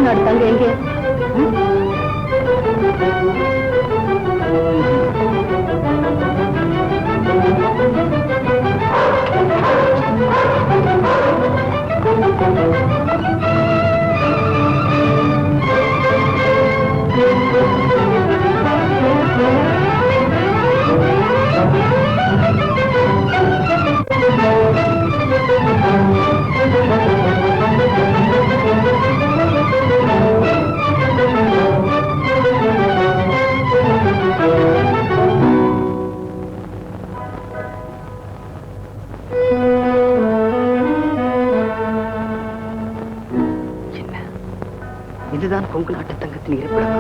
நாடு தங்க எங்கே? இதுதான் கொங்கு நாட்டு தங்கத்தின் இருப்பிடமா?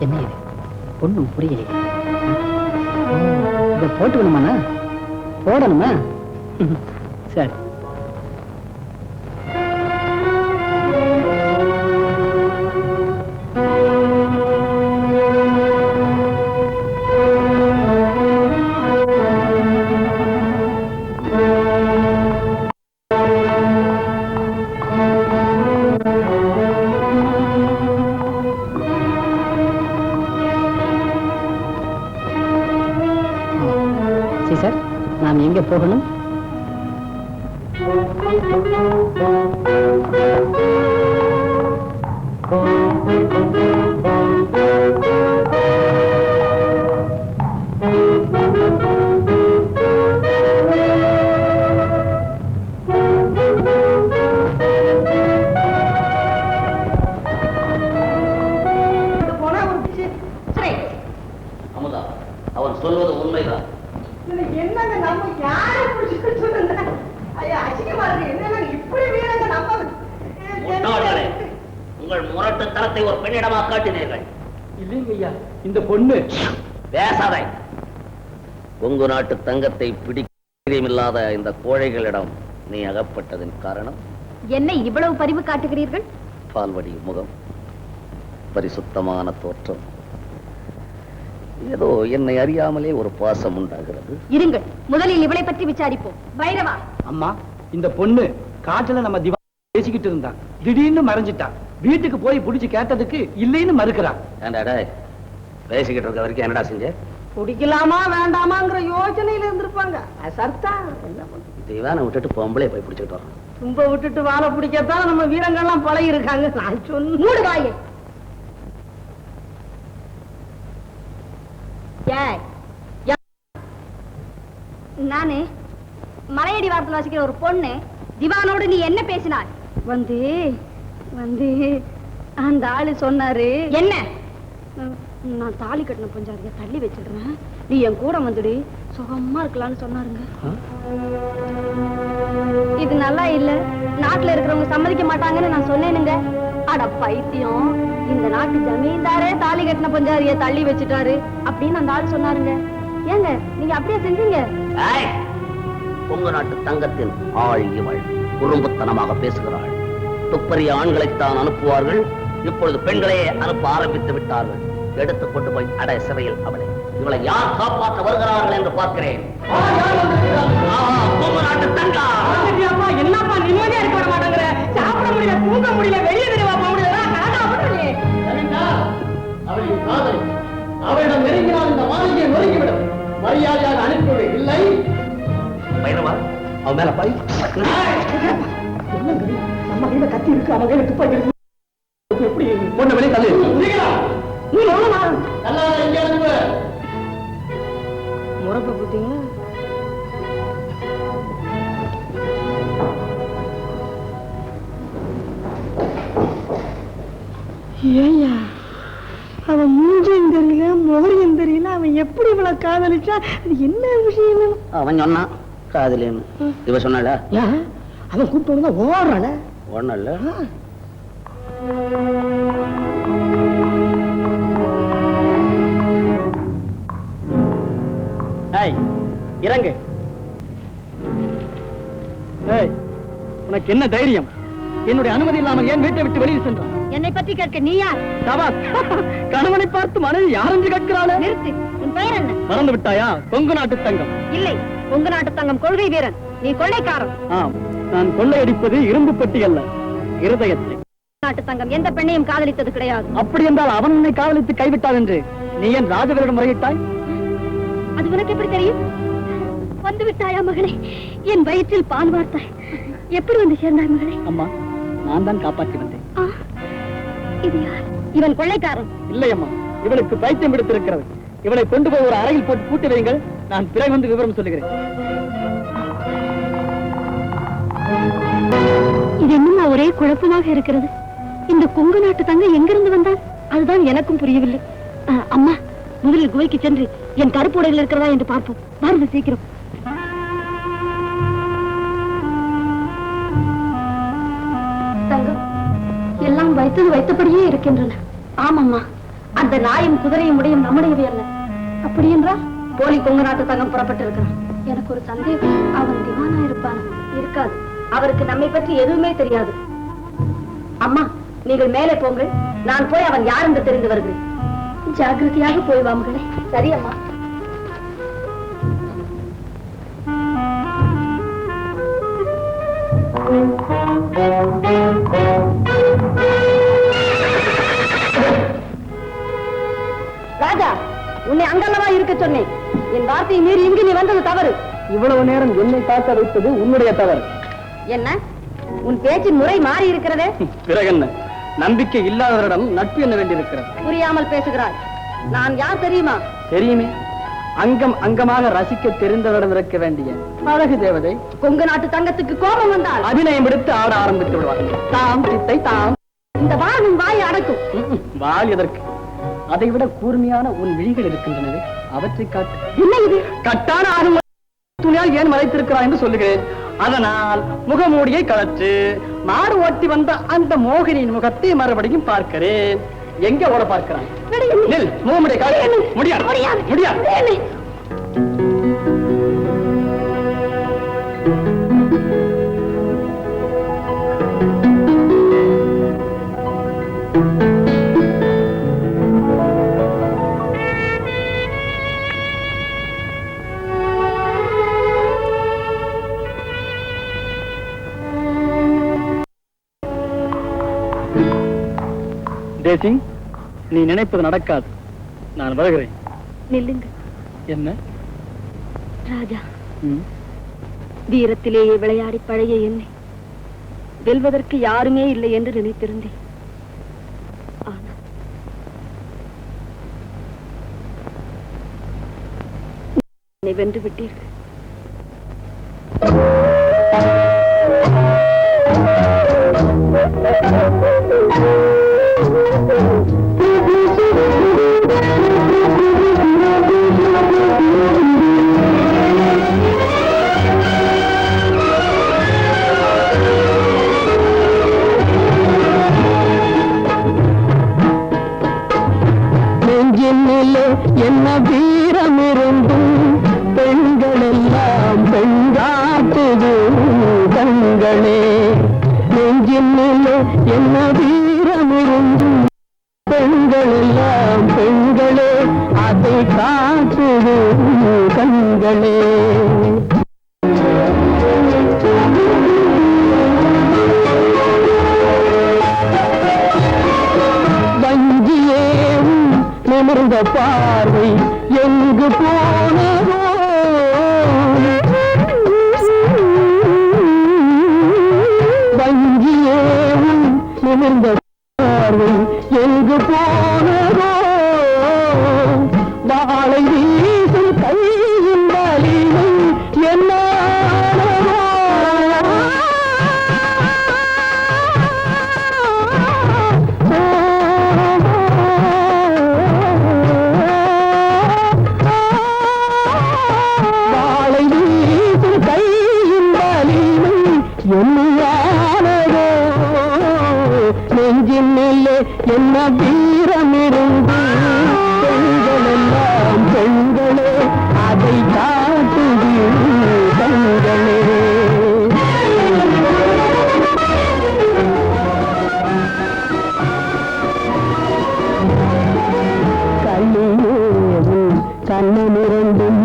என்ன இது ஒண்ணும் புரியலையே. இதை போட்டுக்கணுமாண்ணா? போடணுமா? சரி. சார், நாம் எங்கே போகணும்? அமுதா, அவன் சொல்வது உண்மைதான். என்னங்க நம்ம யாரை பிடிச்சு சொல்லுங்க? ஐயா, அசிங்கமா இருக்கு. என்னங்க இப்படி வீரங்க நம்ம முட்டாள்களே, உங்கள் முரட்டு தரத்தை ஒரு பெண்ணிடமா காட்டினீர்கள். இல்லைங்க ஐயா, இந்த பொண்ணு பேசாதே. கொங்கு நாட்டு தங்கத்தை பிடிக்காத இந்த கோழைகளிடம் நீ அகப்பட்டதன் காரணம் என்ன? இவ்வளவு பரிவு காட்டுகிறீர்கள்? பால்வடி முகம், பரிசுத்தமான தோற்றம், ஏதோ என்னை அறியாமலே ஒரு பாசம் உண்டாகிறது. இருங்கள், முதலில் இவளை பற்றி விசாரிப்போம். பைரவா. அம்மா, இந்த பொண்ணு காட்டுல நம்ம திவா பேசிக்கிட்டு இருந்தா, திடீர்னு மறைஞ்சிட்டா. வீட்டுக்கு போய் புடிச்சு கேட்டதுக்கு இல்லைன்னு மறுக்கிறா. ஏண்டாடா பேசிக்கிட்டு இருக்க வரைக்கும் என்னடா செஞ்ச? குடிக்கலாமா வேண்டாமாங்கிற யோசனையில இருந்திருப்பாங்க. சர்த்தா திவானை விட்டுட்டு பொம்பளை போய் பிடிச்சிட்டு வரோம். தும்ப விட்டுட்டு வாழை பிடிக்கத்தான் நம்ம வீரங்கள்லாம் பழகி இருக்காங்க. நான் சொன்ன மூடு வாயே. நானு மலையடி வாரத்தில் வசிக்கிற ஒரு பொண்ணு. திவானோடு நீ என்ன பேசினாய்? வந்து வந்து அந்த ஆளு சொன்னாரு. என்ன? நான் தாலி கட்டின கொஞ்சம் தள்ளி வச்சிடுறேன், நீ என் கூட வந்துடு, சுகமா இருக்கலாம்னு சொன்னாருங்க. இது நல்லா இல்ல, நாட்டுல இருக்கிறவங்க சம்மதிக்க மாட்டாங்கன்னு நான் சொன்னேனுங்க. அட பைத்தியம், இந்த நாட்டு ஜமீன்தாரே தாலி கட்டின பஞ்சாரிய தள்ளி வச்சுட்டாரு அப்படின்னு அந்த ஆள் சொன்னாருங்க. ஏங்க நீங்க அப்படியே செஞ்சீங்க? கொங்கு நாட்டு தங்கத்தின் ஆள் இவள் குறும்புத்தனமாக பேசுகிறாள். துப்பறிய ஆண்களைத்தான் அனுப்புவார்கள், இப்பொழுது பெண்களையே அனுப்ப ஆரம்பித்து விட்டார்கள். எடுத்துக் கொண்டு போய் அடை சிறையில் அவளை. இவளை யார் காப்பாற்ற வருகிறார்கள் என்று பார்க்கிறேன். கொங்கு நாட்டு தங்கா. என்னப்பா நிம்மதியா இருக்க வர மாட்டேங்கிற? சாப்பிட முடியல, தூங்க முடியல, வெளியே தெரியவா போக முடியல. அவளின் காதலி, அவளிடம் நெருங்கினால் இந்த மாளிகையை நொறுங்கிவிடும். மரியாதையாக அனுப்பிவிடு, இல்லை பைரவா அவன் மேல பாய். நம்ம கையில கத்தி இருக்கு, அவன் கையில துப்பாக்கி இருக்கு. எப்படி பொண்ணு வெளியே தள்ளி நீ எவ்வளவு நல்லா எங்க அனுப்பு. முறப்ப போட்டீங்க. ஏய்யா, அவன் மூஞ்சும் தெரியல, முகரையும் தெரியல, அவன் எப்படி இவ்வளவு காதலிச்சா? அது என்ன விஷயம்? அவன் சொன்னான் காதலின்னு. இவ சொன்னால அவன் கூப்பிட்டு ஓடுறான ஒண்ணல்ல. இறங்கு. உனக்கு என்ன தைரியம்? என்னுடைய அனுமதி இல்லாமல் ஏன் வீட்டை விட்டு வெளியில் சென்றான்? என்னை பற்றி கேட்க நீ யார்? கணவனை பார்த்து மனைவி யாரென்று கேட்கிறாளே. நிறுத்து, உன் பெயர் என்ன? மறந்து விட்டாயா? கொங்கு நாட்டு தங்கம். இல்லை, கொங்கு நாட்டு தங்கம் கொள்கை வீரன். நீ கொள்ளைக்காரன். ஆம், நான் கொள்ளையடிப்பது இரும்பு பெட்டி அல்ல, இருதயத்தை. நாட்டு தங்கம் எந்த பெண்ணையும் காதலித்தது கிடையாது. அப்படி என்றால் அவன் உன்னை காதலித்து கைவிட்டான் என்று நீ என் ராஜவரிடம் முறையிட்டாய்? அது உனக்கு எப்படி தெரியும்? வந்து விட்டாயா மகனே? என் வயிற்றில் பால் வார்த்தாய். எப்படி வந்து சேர்ந்தாய் மகனே? அம்மா, நான் தான் காப்பாற்றி வந்தேன். இது யார்? இவன் கொள்ளைக்காரன். இல்லை அம்மா, இவளுக்கு பைத்தியம் எடுத்திருக்கிறது. இவளை கொண்டு போய் ஒரு அறையில் போட்டு பூட்டி வையுங்கள். நான் பிறகு வந்து விவரம் சொல்லுகிறேன். இது என்னமா ஒரே குழப்பமாக இருக்கிறது. இந்த கொங்கு நாட்டு தங்க எங்கிருந்து வந்தான்? அதுதான் எனக்கும் புரியவில்லை. அம்மா, முதலில் குகைக்கு சென்று என் கருப்புடையில் இருக்கிறதா என்று பார்ப்போம். வாருங்கள் சீக்கிரம். தங்கம், எல்லாம் வைத்தது வைத்தபடியே இருக்கின்றன. ஆமாம்மா, அந்த நாயும் குதிரையும் உடையும் நம்முடையவே அல்ல. அப்படி என்றால் போலி கொங்கு நாட்டு தங்கம் புறப்பட்டிருக்கிறான். எனக்கு ஒரு சந்தேகம். அவன் திவானா இருப்பான்? இருக்காது. அவருக்கு நம்மை பற்றி எதுவுமே தெரியாது. அம்மா, நீங்கள் மேலே போங்கள். நான் போய் அவன் யார் என்று தெரிந்து வருகிறேன். ஜாக்கிரதையாக போய் வா மகளே. சரி அம்மா. ராஜா, உன்னை அங்கல்லவா இருக்க சொன்னேன். என் வார்த்தையை மீறி இங்கு நீ வந்தது தவறு. இவ்வளவு நேரம் என்னை காக்க வைத்தது உன்னுடைய தவறு. என்ன, உன் பேச்சின் முறை மாறி இருக்கிறதே? பிறகு என்ன? நம்பிக்கை இல்லாதவரிடம் நட்பு என்ன வேண்டியிருக்கிறது? புரியாமல் பேசுகிறாய். நான் யார் தெரியுமா? தெரியுமே. அங்கம் அங்கமாக ரசிக்க தெரிந்தவரிடம் இருக்க வேண்டிய அழகு தேவதை. கொங்கு நாட்டு தங்கத்துக்கு கோபம் வந்தால் அபிநயம் எடுத்து ஆட ஆரம்பித்து விடுவார்கள். தாம் சித்தை தாம். இந்த வாழும் வாயை அடக்கும். வாழ் எதற்கு? அதை விட கூர்மையான உன் விழிகள் இருக்கின்றனவே, அவற்றை காட்டு. என்ன இது? கட்டான ஆகும் துணியால் ஏன் மறைத்திருக்கிறாய் என்று சொல்லுகிறேன். அதனால் முகமூடியை கலச்சு மாடு ஓட்டி வந்த அந்த மோகினியின் முகத்தை மறுபடியும் பார்க்கிறேன். எங்க ஓட பார்க்கிறான்? முகமுடியை காட்டு. முடியாது, முடியாது. தேசிங், நீ நினைப்பது நடக்காது. நான் வருகிறேன். நில்லுங்க. என்ன ராஜா, வீரத்திலேயே விளையாடி பழைய என்னை வெல்வதற்கு யாருமே இல்லை என்று நினைத்திருந்தேன். ஆனால் என்னை வென்று விட்டீர்கள். என்ன வீரம் இருந்தும் பெண்கள் எல்லாம் பெண்காட்டுது கண்களே. நெஞ்சினிலே என்ன வீரம் இருந்தும் பெண்கள் எல்லாம் பெண்களே, அதை காட்டுது கண்களே. நிமிர்ந்த பார்வை எங்கு போனதோ, வங்கியேவும் நிமிர்ந்த பார்வை எங்கு போனதோ, வாழை வீசும் கையின் வலிமை என்ன என்ன வீரம் இருந்து பெண்கள் எல்லாம் பெண்களே, அதை காட்டுது கண்களே. கண்ணிரண்டும்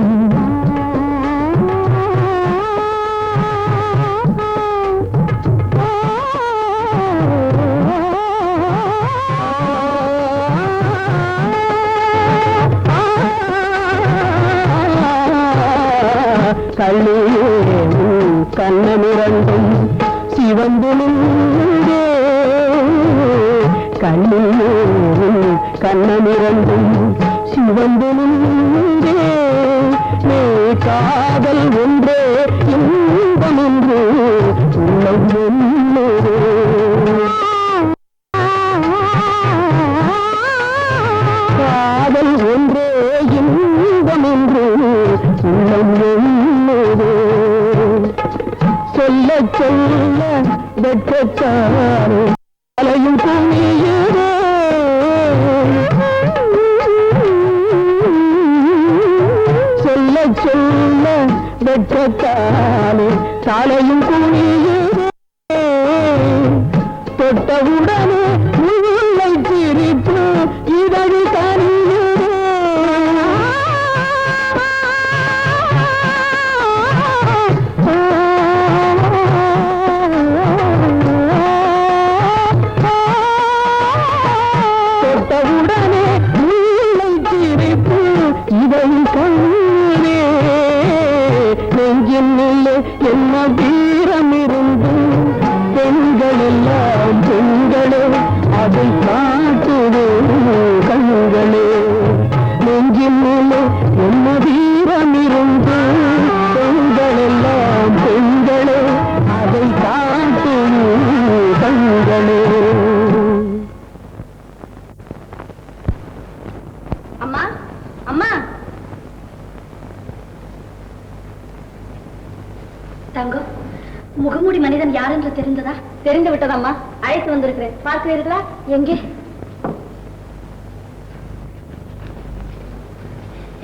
கண்ணமிரண்டும் சிவந்து நின்றே கண்ணில் கண்ணமிரண்டும் சிவந்து நின்றே நீ காதல் ஒன்றே இன்பம் என்று உள்ளம் என்னதே காதல் ஒன்றே இன்பம் என்று உள்ளம் என்னதே சொல்ல சொல்ல வெட்கத்தானே அலையும் துணியுதே சொல்ல சொல்ல வெட்கத்தானே தலையும் குனியுதே தொட்டவுடனே முல்லை சிரிப்பு இதழ் கனியுதே தொட்டவுடனே முல்லை சிரிப்பு இதழ் கனியுதே நெஞ்சினிலே என்ன வீரம் இருந்தும் பெண்கள் எல்லாம் பெண்களே அதை காட்டுவே கண்களே நெஞ்சினிலே என்ன வீரம் இருந்தும் பெண்கள் எல்லாம் பெண்களே அதை காட்டுவே கண்களே. அம்மா அம்மா தங்கம் முகமூடி மனிதன் யார் என்று தெரிந்ததா? தெரிந்து விட்டதம்மா, அழைத்து வந்திருக்கிறேன். பார்க்கிறீர்களா? எங்கே?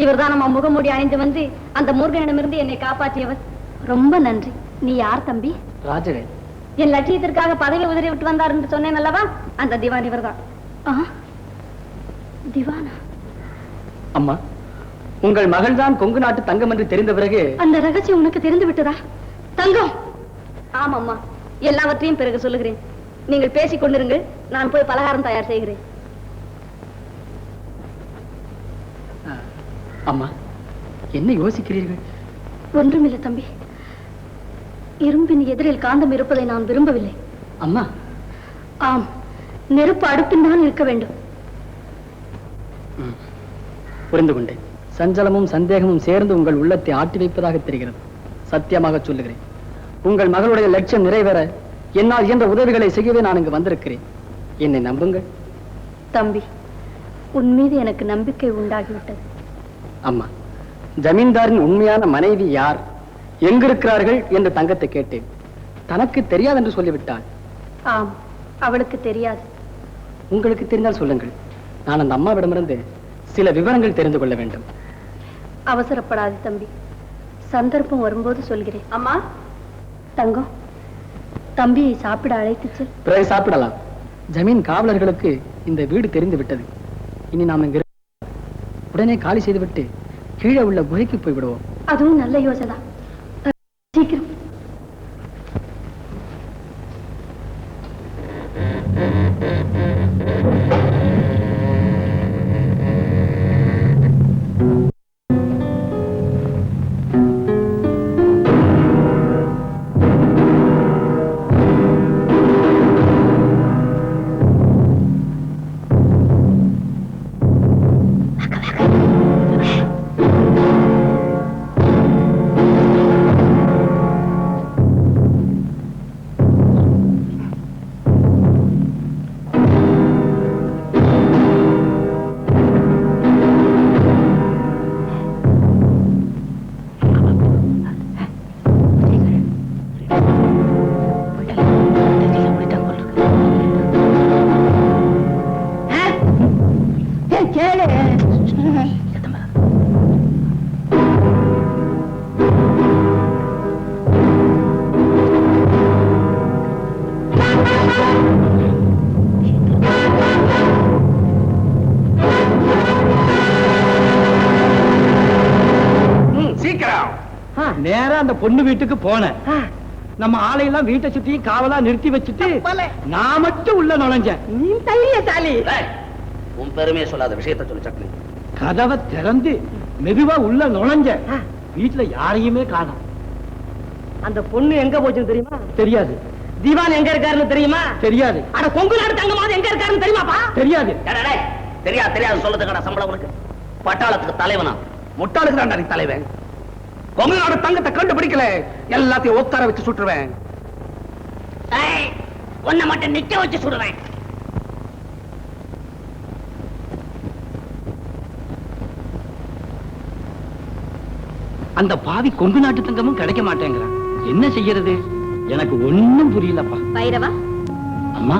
இவர்தான் அம்மா முகமூடி அணிந்து வந்து அந்த மூர்கனிடமிருந்து என்னை காப்பாற்றியவர். ரொம்ப நன்றி. நீ யார் தம்பி? ராஜகன். என் லட்சியத்திற்காக பதவி உதறி விட்டு வந்தார் என்று சொன்னேன் அல்லவா? அந்த திவான் இவர்தான். திவானா? அம்மா, உங்கள் மகள்தான் கொங்கு நாட்டு தங்கம் என்று தெரிந்த பிறகு அந்த ரகசியம் உனக்கு தெரிந்து விட்டதா? தங்கம்? ஆமாம்மா, எல்லாவற்றையும் பிறகு சொல்லுகிறேன். நீங்கள் பேசிக் கொண்டிருங்கள், நான் போய் பலகாரம் தயார் செய்கிறேன். அம்மா, என்ன யோசிக்கிறீர்கள்? ஒன்றுமில்லை தம்பி. இரும்பின் எதிரில் காந்தம் இருப்பதை நான் விரும்பவில்லை. அம்மா. ஆம், நெருப்பு அடுப்பில் தான் இருக்க வேண்டும். புரிந்து கொண்டேன். சஞ்சலமும் சந்தேகமும் சேர்ந்து உங்கள் உள்ளத்தை ஆட்டி வைப்பதாக தெரிகிறது. சத்தியமாக சொல்லுகிறேன், உங்கள் மகளுடைய லட்சியம் நிறைவேற என்னால் இயன்ற உதவிகளை செய்யவே நான் இங்கு வந்திருக்கிறேன். என்னை நம்புங்கள். தம்பி, உன் மீது எனக்கு நம்பிக்கை உண்டாகிவிட்டது. அம்மா, ஜமீன்தாரின் உண்மையான மனைவி யார், எங்கிருக்கிறார்கள் என்று தங்கத்தை கேட்டேன். தனக்கு தெரியாது என்று சொல்லிவிட்டாள். ஆம், அவளுக்கு தெரியாது. உங்களுக்கு தெரிந்தால் சொல்லுங்கள். நான் அந்த அம்மாவிடமிருந்து சில விவரங்கள் தெரிந்து கொள்ள வேண்டும். அவசரப்படாது தம்பி, சந்தர்ப்பம் வரும்போது சொல்கிறேன். அம்மா, தங்கம், தம்பியை சாப்பிட அழைத்து செல். பிறகு சாப்பிடலாம். ஜமீன் காவலர்களுக்கு இந்த வீடு தெரிந்து விட்டது. இனி நாம் இங்கு உடனே காலி செய்துவிட்டு கீழே உள்ள குகைக்கு போய் விடுவோம். அதுவும் நல்ல யோசனை. சீக்கிரம். நேரா அந்த பொண்ணு வீட்டுக்கு போனேன். நம்ம ஆளையெல்லாம் வீட்டை சுத்தி காவலா நிறுத்தி வச்சுட்டு நான் மட்டும் உள்ள நுழைஞ்சேன். நீ தைரியசாலி. உன் பெருமையை சொல்லாத விஷயத்தை சொல்லு சக்னி. கதவை திறந்து மெதுவா உள்ள நுழைஞ்ச. வீட்டுல யாரையுமே காணோம். அந்த பொண்ணு எங்க போச்சுன்னு தெரியுமா? தெரியாது. திவான் எங்க இருக்காருன்னு தெரியுமா? தெரியாது. அட கொங்கு நாடு தங்கமாவது எங்க இருக்காருன்னு தெரியுமாப்பா? தெரியாது. தெரியாது தெரியாது சொல்றதுக்கான சம்பளம் உனக்கு? பட்டாளத்துக்கு தலைவனா? முட்டாளுக்கு தான் நீ தலைவன். கொங்கு நாடு தங்கத்தை கண்டுபிடிக்கல, எல்லாத்தையும் உட்கார வச்சு சுட்டுருவேன். உன்னை மட்டும் நிக்க வச்சு சுடுவேன். அந்த பாவி கொங்கு நாட்டு தங்கமும் கிடைக்க மாட்டேங்கிறான். என்ன செய்யறது? எனக்கு ஒண்ணும் புரியலப்பா. பைரவா, அம்மா,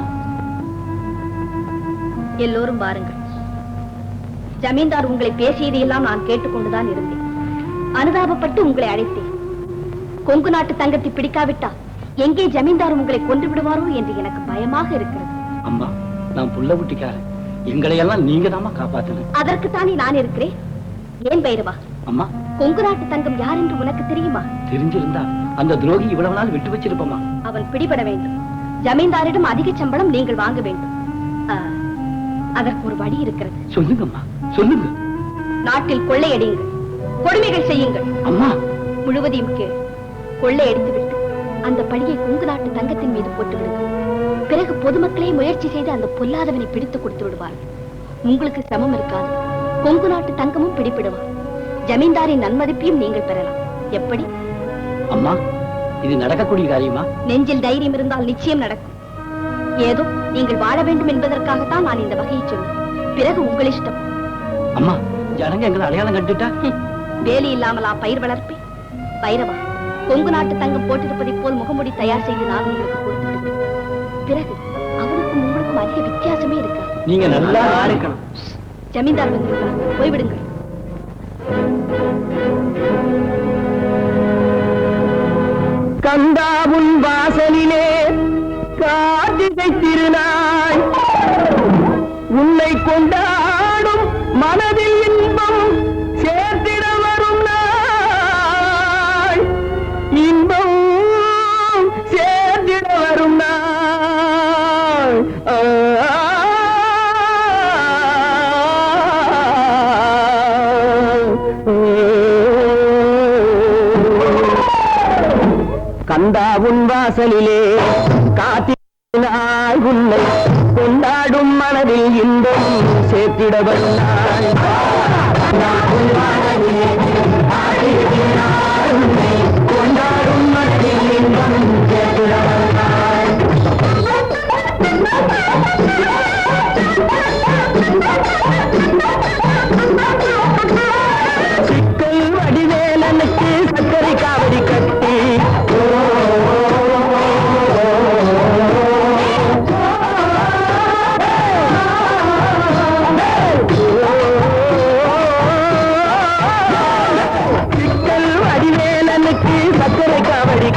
எல்லோரும் வாருங்கள். ஜமீன்தார் உங்களை பேசியதையெல்லாம் நான் கேட்டுக்கொண்டுதான் இருந்தேன். அனுதாபப்பட்டு உங்களை அழைத்தேன். கொங்கு நாட்டு தங்கத்தை பிடிக்காவிட்டா எங்கே ஜமீன்தார் உங்களை கொன்று விடுவாரோ என்று எனக்கு பயமாக இருக்கிறது. அம்மா, நான் புள்ள குட்டிக்காரன். எங்களை எல்லாம் நீங்க தாமா காப்பாத்தணும். அதற்குத்தானே நான் இருக்கிறேன். ஏன் பைரவா, அம்மா, கொங்கு நாட்டு தங்கம் யார் என்று உனக்கு தெரியுமா? தெரிஞ்சிருந்தா அந்த துரோகி இவ்வளவு நாள் விட்டு வச்சிருப்போமா? அவன் பிடிபட வேண்டும். ஜமீன்தாரிடம் அதிக சம்பளம் நீங்கள் வாங்க வேண்டும். அதற்கு ஒரு வழி இருக்கிறது. சொல்லுங்கம்மா, சொல்லுங்க. நாட்டில் கொள்ளையடியுங்கள், கொடுமைகள் செய்யுங்கள். அம்மா, முழுவதையும் கேள். கொள்ளையடித்துவிட்டு அந்த பழியை கொங்கு நாட்டு தங்கத்தின் மீது போட்டு விடுங்கள். பிறகு பொதுமக்களே முயற்சி செய்து அந்த பொல்லாதவனை பிடித்து கொடுத்து விடுவார்கள். உங்களுக்கு சிரமம் இருக்காது. கொங்கு நாட்டு தங்கமும் பிடிப்பிடுவார். ஜமீன்தாரின் நன்மதிப்பையும் நீங்கள் பெறலாம். எப்படி? அம்மா, இது நடக்கக்கூடிய காரியமா? நெஞ்சில் தைரியம் இருந்தால் நிச்சயம் நடக்கும். ஏதோ நீங்கள் வாழ வேண்டும் என்பதற்காகத்தான் நான் இந்த வகையை சொன்னேன். பிறகு உங்கள் இஷ்டம். அம்மா, ஜனங்க எங்களை அடையாளம் கண்டுட்டா? வேலி இல்லாமலா பயிர் வளர்ப்பே? பைரவா, கொங்கு நாட்டு தங்கம் போட்டிருப்பதை போல் முகமுடி தயார் செய்து நான் உங்களுக்கு கொடுத்து விடுவேன். பிறகு அவருக்கும் உங்களுக்கும் அதிக வித்தியாசமே இருக்காது. நீங்க நல்லா இருக்கணும். ஜமீன்தார் வந்திருக்கிறார், போய்விடுங்கள். கந்தாவுன் வாசலிலே கார்த்திகை திருநாள், உன்னை கொண்டாடும் மனதில் இன்பம் சேர்த்திட வரும் நாள், இன்பம் சேர்த்திட வரும் நாள். கந்தாவுன் வாசலிலே காத்தினாய், உன்னை கொண்டாடும் மனதில் இன்பம் சேர்த்திட வந்தாய். கொண்டாடும் மனதில் இன்பம் சேர்த்திட வந்தாய். சிக்கல் வடிவேலனுக்கு சர்க்கரை காவடி கட்டி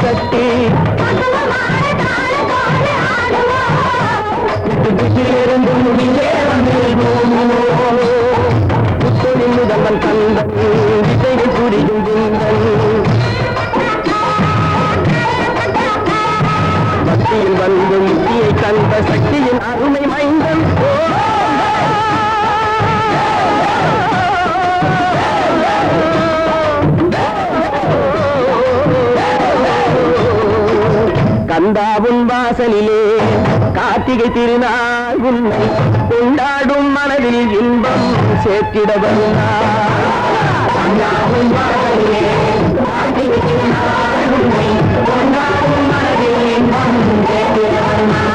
கட்டி புத்தொழில் முதல்வன் கந்தன் விதைகள் புரியும் பக்தியில் வந்து முக்தியை கண்ட சக்தியின் அருமை மைந்தன். கந்தாவுன் வாசலிலே கார்த்திகை திருநாள், உன்னை கொண்டாடும் மனதில் இன்பம் சேர்த்திட வந்தாய். கந்தாவுன் வாசலிலே கார்த்திகை திருநாள், உன்னை கொண்டாடும் மனதில் இன்பம் சேர்த்திட வந்தாய்.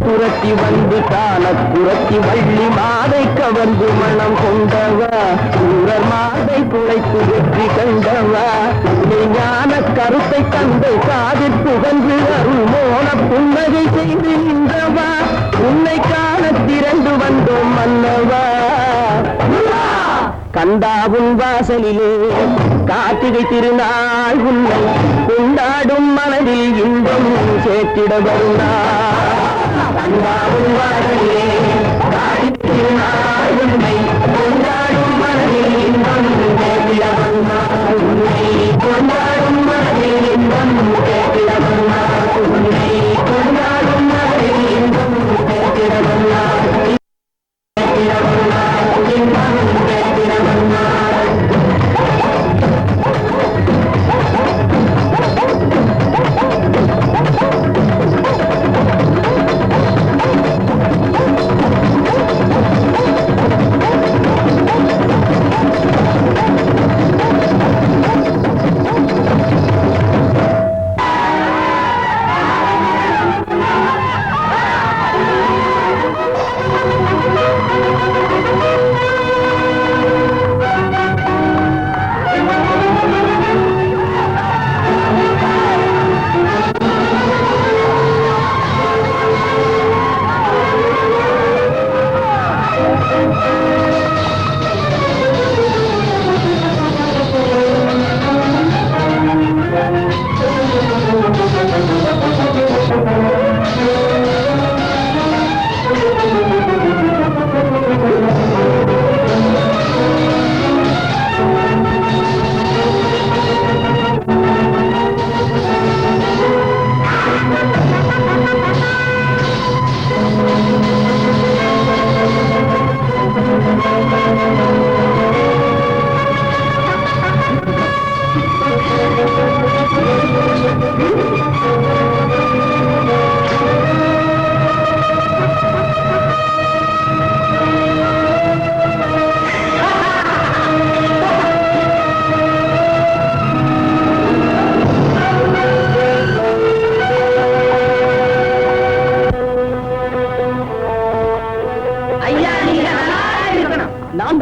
புரட்டி வந்து கால புரட்டி வள்ளி மாதை கவர்ந்து மனம் கொண்டவா, சூரர் மாதை குலைத்து வெற்றி கண்டவா, ஞான கருத்தை கண்டு காதில் புகன்று அருள் மோன புன்னகை செய்து நின்றவா, உன்னை காண திரண்டு வந்தோம் மன்னவா. கந்தாவுன் வாசலிலே கார்த்திகை திருநாள், உன்னை கொண்டாடும் மனதில் இன்பம் சேர்த்திட வருநாள். கந்தாவுன் வாசலிலே கார்த்திகை திருநாள், உன்னை கொண்டாடும் மனதில் இன்பம் சேர்த்திட வருநாள். உன்னை கொண்டாடும் மனதில் இன்பம் சேர்த்திட வருநாள். உன்னை கொண்டாடும் மனதில் இன்பம்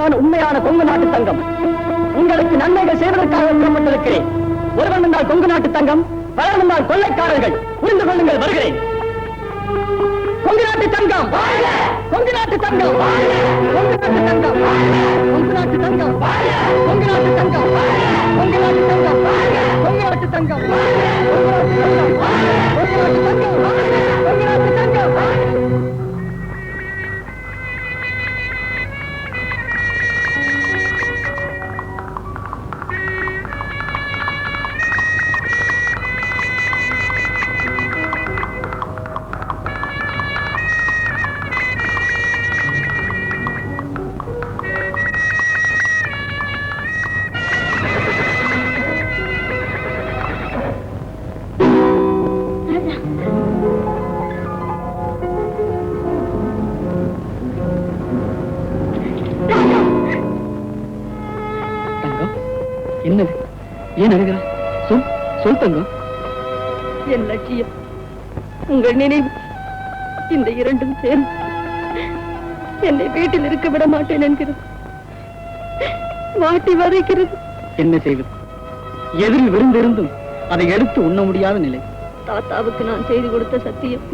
தான் உண்மையான கொங்கு நாட்டு தங்கம். உங்களுக்கு நன்மைகள் செய்வதற்காக புறப்பட்டிருக்கிறேன். ஒருவன் என்றால் கொங்கு நாட்டு தங்கம், பலர் என்றால் கொள்ளைக்காரர்கள். புரிந்து கொள்ளுங்கள், வருகிறேன். கொங்கு நாட்டு தங்கம், கொங்கு நாட்டு தங்கம், கொங்கு நாட்டு தங்கம், கொங்கு நாட்டு தங்கம், கொங்கு நாட்டு தங்கம், கொங்கு நாட்டு தங்கம், கொங்கு நாட்டு தங்கம், கொங்கு நாட்டு தங்கம். என்னது? ஏன் அழுகிறாய்? சொல், சொல் தங்கம். என் லட்சியம், உங்கள் நினைவு, இந்த இரண்டும் சேர்ந்து என்னை வீட்டில் இருக்க விட மாட்டேன் என்கிறது. வாட்டி வதைக்கிறது. என்ன செய்வது? எதிரில் விருந்திருந்தும் அதை எடுத்து உண்ண முடியாத நிலை. தாத்தாவுக்கு நான் செய்து கொடுத்த சத்தியம்,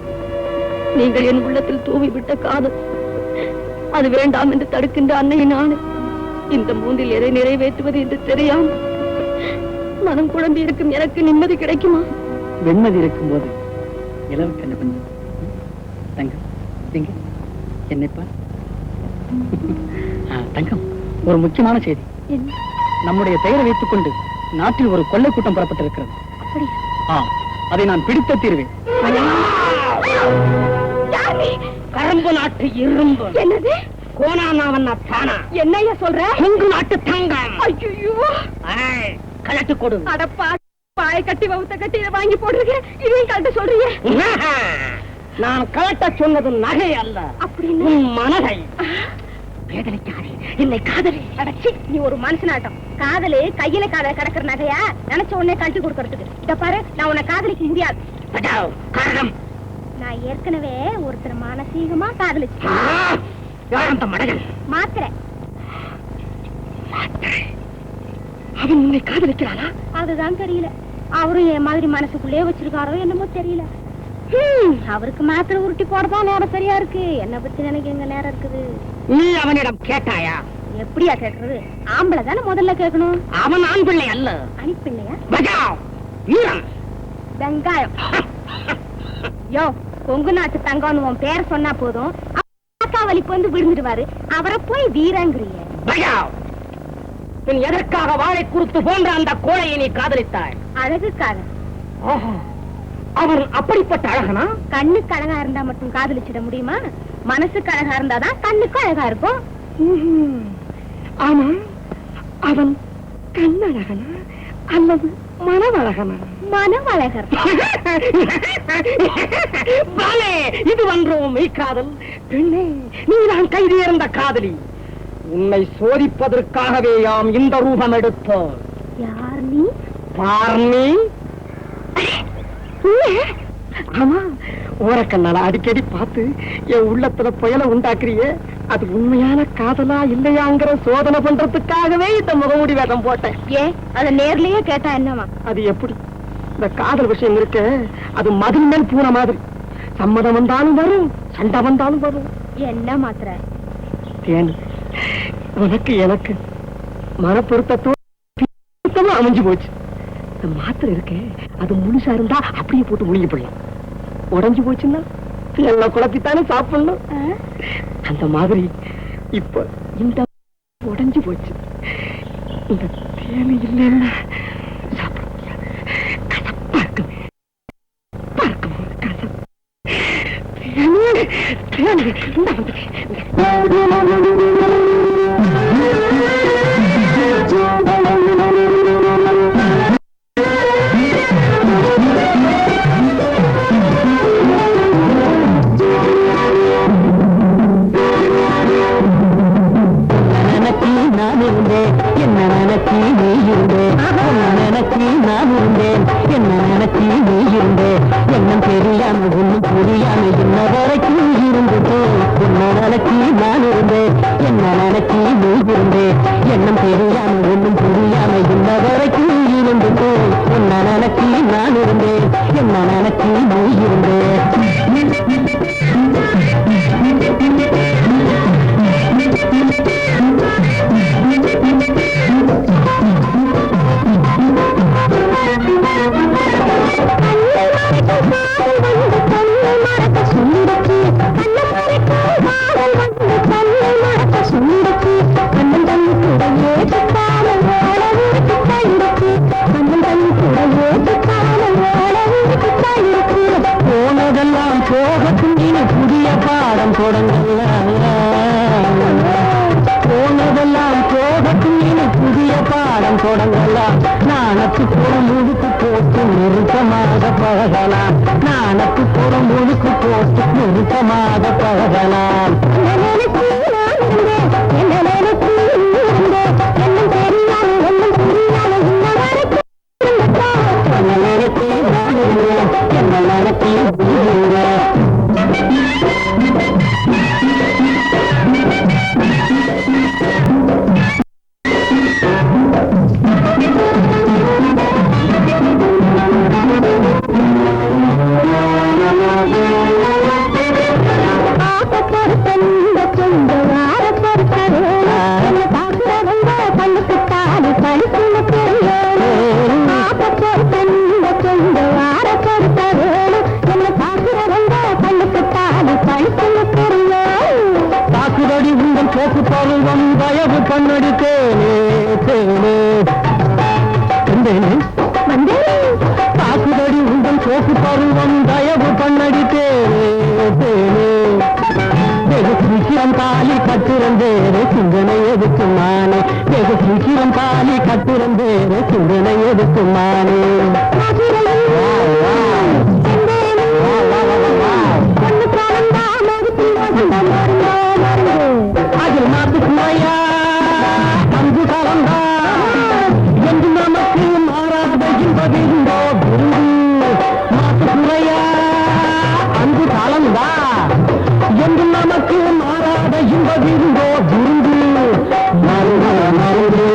நீங்கள் என் உள்ளத்தில் தூவி விட்ட காதல், அது வேண்டாம் என்று தடுக்கின்ற அன்னையின் ஆணை, இந்த மூன்றில் எதை நிறைவேற்றுவது என்று தெரியாமல் மனம் குழம்பி இருக்கும் எனக்கு நிம்மதி கிடைக்குமா? வெண்மதி இருக்கும் போது இளவுக்கு என்ன பண்ண தங்கம்? எங்க என்னைப்பா? தங்கம், ஒரு முக்கியமான செய்தி. நம்முடைய பெயரை வைத்துக் கொண்டு நாட்டில் ஒரு கொள்ளை கூட்டம் புறப்பட்டிருக்கிறது. அதை நான் பிடித்த தீர்வேன். கரும்பு நாட்டு இரும்பு. என்னது? கோனானாவன்னா தானா? என்னையா சொல்ற? கொங்கு நாட்டு தங்கம். ஐயோ, கலட்டு கொடு. அடப்பா, பாய கட்டி வவுத்த கட்டி இதை வாங்கி போடுறீங்க, இதையும் கலட்ட சொல்றீங்க. நான் கலட்ட சொன்னது நகை அல்ல, அப்படின்னு மனதை. வேதனைக்காரே, என்னை காதலி. அடச்சி, நீ ஒரு மனுஷனாட்டம். காதலி கையில கடக்கிற நகையா நினைச்ச உடனே கழட்டி கொடுக்கறதுக்கு. இத பாரு, நான் உன்னை காதலிக்க முடியாது. காரணம், நான் ஏற்கனவே ஒருத்தர் மானசீகமா காதலிச்சேன். மாத்திரை. அவன் உன்னை காதலிக்கிறானா? அதுதான் தெரியல. அவரும் என் மாதிரி மனசுக்குள்ளே வச்சிருக்காரோ என்னமோ தெரியல. அவருக்கு மாத்திரை உருட்டி போடதான் நேரம் சரியா இருக்கு. என்ன பத்தி நினைக்க எங்க நேரம் இருக்குது? நீ அவனிடம் கேட்டாயா? எப்படியா கேக்குறது? ஆம்பளை தானே முதல்ல கேட்கணும். அவன் ஆண் பிள்ளை அல்ல. அணிப்பிள்ளையா? வெங்காயம். யோ, கொங்கு நாட்டு தங்கம்னு உன் பேர் சொன்னா போதும், வலிப்பு வந்து விழுந்துடுவாரு. அவரை போய் வீரங்கிறிய. எதற்காக வாழை குறுத்து போன்ற அந்த கோழையை நீ காதலித்தாய்? அழகுக்காக. அவர் அப்படிப்பட்ட அழகனா? கண்ணுக்கு அழகா இருந்தா மட்டும் காதலிச்சிட முடியுமா? மனசுக்கு அழகா இருந்தாதான் கண்ணுக்கு அழகா இருக்கும். ஆமா, அவன் கண்ணழகனா அல்லது மனவழகனா? மனவழகர். இது ஒன்றும் காதல். பெண்ணே, நீதான் கைது இருந்த காதலி. உன்னை சோதிப்பதற்காகவே யாம் இந்த ரூபம் எடுத்தோம். யார் நீ? பார்னி. ஆமா, ஓரக்கண்ணால அடிக்கடி பார்த்து என் உள்ளத்துல புயலை உண்டாக்குறியே, அது உண்மையான காதலா இல்லையாங்கிற சோதனை பண்றதுக்காகவே இந்த முகமூடி வேடம் போட்டேன். ஏன் அத நேர்லயே கேட்டா என்னவா? அது எப்படி? இந்த காதல் விஷயம் இருக்கு, அது மதில் மேல் பூன மாதிரி. சம்மதம் வந்தாலும் வரும், சண்டை வந்தாலும் வரும். என்ன மாத்திரை? தேன். உனக்கு எனக்கு மனப்பொருத்தத்தோடு அமைஞ்சு போச்சு. இந்த மாத்திரை இருக்கு, அது முழுசா இருந்தா அப்படியே போட்டு முழுங்கி போடலாம். உடஞ்சு போச்சுன்னா எல்லாம் குழப்பித்தானே சாப்பிடணும். அந்த மாதிரி இப்ப இந்த உடஞ்சு போச்சு. இந்த தேனி இல்லைன்னா சாப்பிட முடியாது. கசப்பா இருக்கு. கசப்பு. தேனி எண்ணம் தெரியாம ஒண்ணும் புரியாம என்ன வரைக்கும் இருந்தது. என்ன நினைச்சி நான் இருந்தேன். என்ன நினைச்சி நீ இருந்தே எண்ணம் தெரியாம ஒன்றும் புரியாம இந்த வரைக்கும் இருந்தே என்ன நினைச்சி நான் இருந்தேன் என்ன நினைச்சி நீ இருந்தே போனதெல்லாம் போகட்டும் இனி புதிய பாடம் தொடங்கல போனதெல்லாம் போகட்டும் இனி புதிய பாடம் தொடங்கலாம் நாணத்து புறம் முழுக்கு போட்டு நெருக்கமாக பழகலாம் நாணத்து புறம் முழுக்கு போட்டு நெருக்கமாக பழகலாம் தாக்குதடி உங்கள் போக்கு பருவம் தயவு பண்ணடித்தேனே தாக்குதடி உங்கள் போக்கு பருவம் தயவு பண்ணடித்தேனே வெகு சீக்கிரம் தாலி கட்டிருந்தேனே சிந்தனை எதுக்குமானே வெகு சீக்கிரம் தாலி கட்டிருந்தேனே சிந்தனை எதுக்குமானே அதில் நாட்டு குறையா அங்கு கலந்தா என்று நமக்கு மாறாத என்பதிருந்தோ நாட்டு குறையா அங்கு கலந்தா என்று நமக்கு மாறாத என்பதிருந்தோ விருந்து மருந்து மருந்து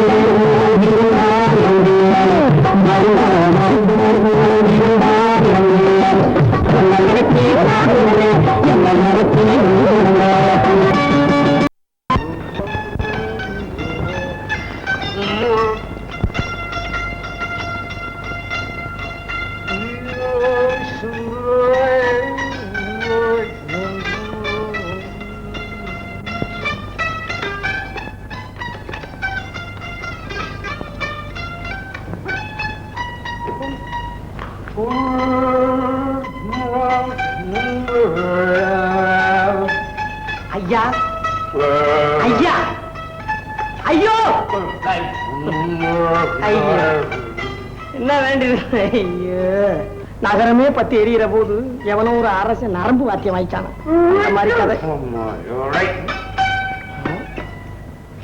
ஐயா ஐயா ஐயோ என்ன வேண்டியது ஐயோ நகரமே பத்தி எரியிற போது எவனோ ஒரு அரசு நரம்பு வாத்தியம் வாய்ச்சான அந்த மாதிரி கதை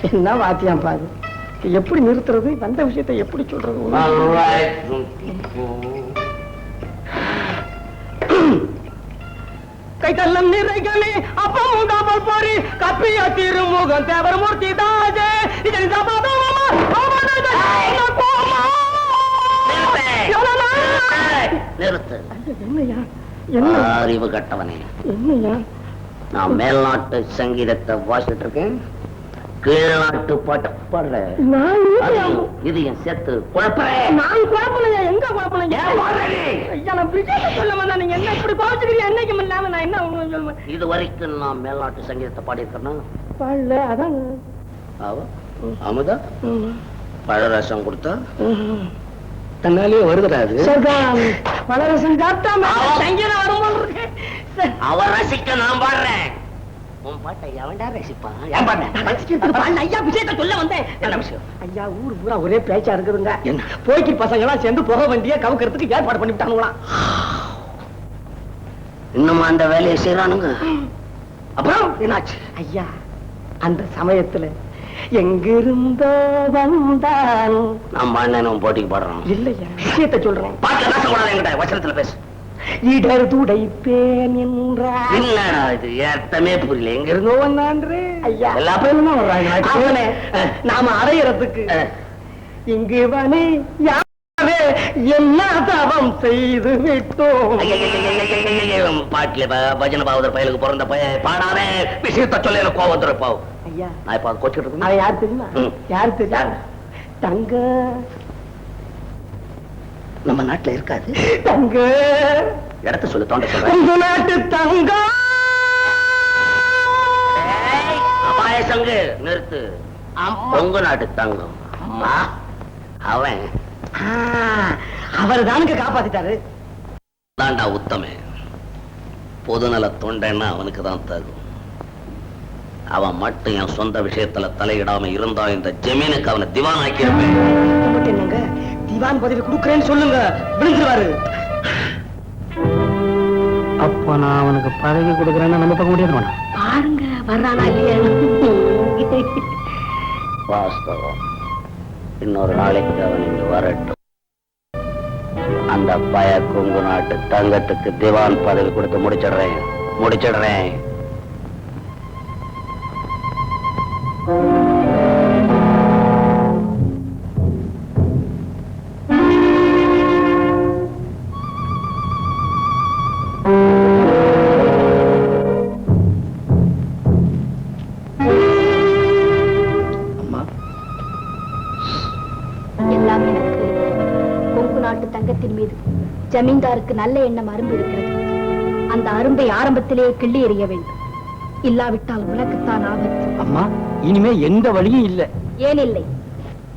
என்ன வாத்தியம் பாரு எப்படி நிறுத்துறது வந்த விஷயத்தை எப்படி சொல்றது கைத்தல்லம் நிறைகளே அப்பமும் தாமல் போரி கப்பிய திருமுகம் தேவர் மூர்த்தி தாஜே இதன் நிறுத்து என்னையா அறிவு கட்டவனே என்னையா நான் மேல்நாட்டு சங்கீதத்தை வாசிட்டு இருக்கேன் கீழ் நாட்டு பாட்ட பாடுற இது என் சேர்த்து குழப்பறேன் நான் குழப்பலையா எங்க குழப்பலையா ஐயா நான் விஷயத்தை சொல்ல வந்தா நீங்க என்ன இப்படி பாவச்சுக்கிறீங்க என்னைக்கும் இல்லாம நான் என்ன ஒண்ணு சொல்லுவேன் இது வரைக்கும் நான் மேல்நாட்டு சங்கீதத்தை பாடியிருக்கேன்னா பாடல அதான் அமுதா பழரசம் கொடுத்தா தன்னாலே வருகிறாரு பழரசம் சாப்பிட்டா சங்கீதம் வரும்போது அவர் ரசிக்க நான் பாடுறேன் உன் பாட்டை எவன்டா ரசிப்பான் ஐயா விஷயத்தை சொல்ல வந்தேன் என்ன விஷயம் ஐயா ஊர் பூரா ஒரே பேச்சா இருக்குதுங்க என்ன போய்க்கு பசங்க எல்லாம் சேர்ந்து புற வண்டியை கவுக்கிறதுக்கு ஏற்பாடு பண்ணிவிட்டானுங்களா இன்னும் அந்த வேலையை செய்யறானுங்க அப்புறம் என்னாச்சு ஐயா அந்த சமயத்துல எங்கிருந்தோ வந்தான் நான் பாடினேன் போட்டிக்கு பாடுறான் இல்லையா விஷயத்தை சொல்றேன் பாட்டு பேசக்கூடாது என்கிட்ட வசனத்துல பேசு இடர் துடைப்பேன் என்றார். என்னடா இது அர்த்தமே புரியல. எங்க இருந்தோ வந்தான்றே ஐயா. எல்லா பேரும் தான் வர்றாங்க. அவனே, நாம அடையறதுக்கு இங்கு வனே யாரே என்ன தவம் செய்து விட்டோம். பாட்டில பஜன பாவதர் பயலுக்கு பிறந்த பாடாத விஷயத்த சொல்ல எனக்கு கோவம் வந்துருப்பாவும். ஐயா, நான் இப்ப கோச்சுக்கிட்டு இருக்கேன். அவன் யார் தெரியுமா? யார் தெரியுமா? தங்க நம்ம நாட்டுல இருக்காது. தங்க இடத்த சொல்லு, தோண்ட சொல்றேன். உங்க நாட்டு தங்கம். அபாய சங்கு நிறுத்து. உங்க நாட்டு தங்கம். அவன் அவர் தானுங்க காப்பாத்திட்டாரு. தாண்டா உத்தமே. பொதுநல தொண்டைன்னா அவனுக்கு தான் தகும். அவன் மட்டும் என் சொந்த விஷயத்துல தலையிடாம இருந்தா இந்த ஜமீனுக்கு அவனை திவான் ஆக்கியிருப்பேன். என்னங்க திவான் பதவி கொடுக்கறேன்னு சொல்லுங்க, விழுந்துருவாரு. அப்ப நான் அவனுக்கு பதவி கொடுக்கறேன்னு நம்ம பார்க்க முடியாது. பாருங்க வர்றானா இல்லையா? வாஸ்தவம். இன்னொரு நாளைக்கு அவன் இங்க வரட்டும். அந்த பய கொங்கு நாட்டு தங்கத்துக்கு திவான் பதவி கொடுத்து முடிச்சிடுறேன். எல்லாம் எனக்கு கொங்கு நாட்டு தங்கத்தின் மீது ஜமீன்தாருக்கு நல்ல எண்ணம் அரும்பு இருக்கிறது. அந்த அரும்பை ஆரம்பத்திலேயே கிள்ளி எறிய வேண்டும். இல்லாவிட்டால் உனக்குத்தான் ஆபத்து. அம்மா, இனிமே எந்த வழியும் இல்ல. ஏன் இல்லை?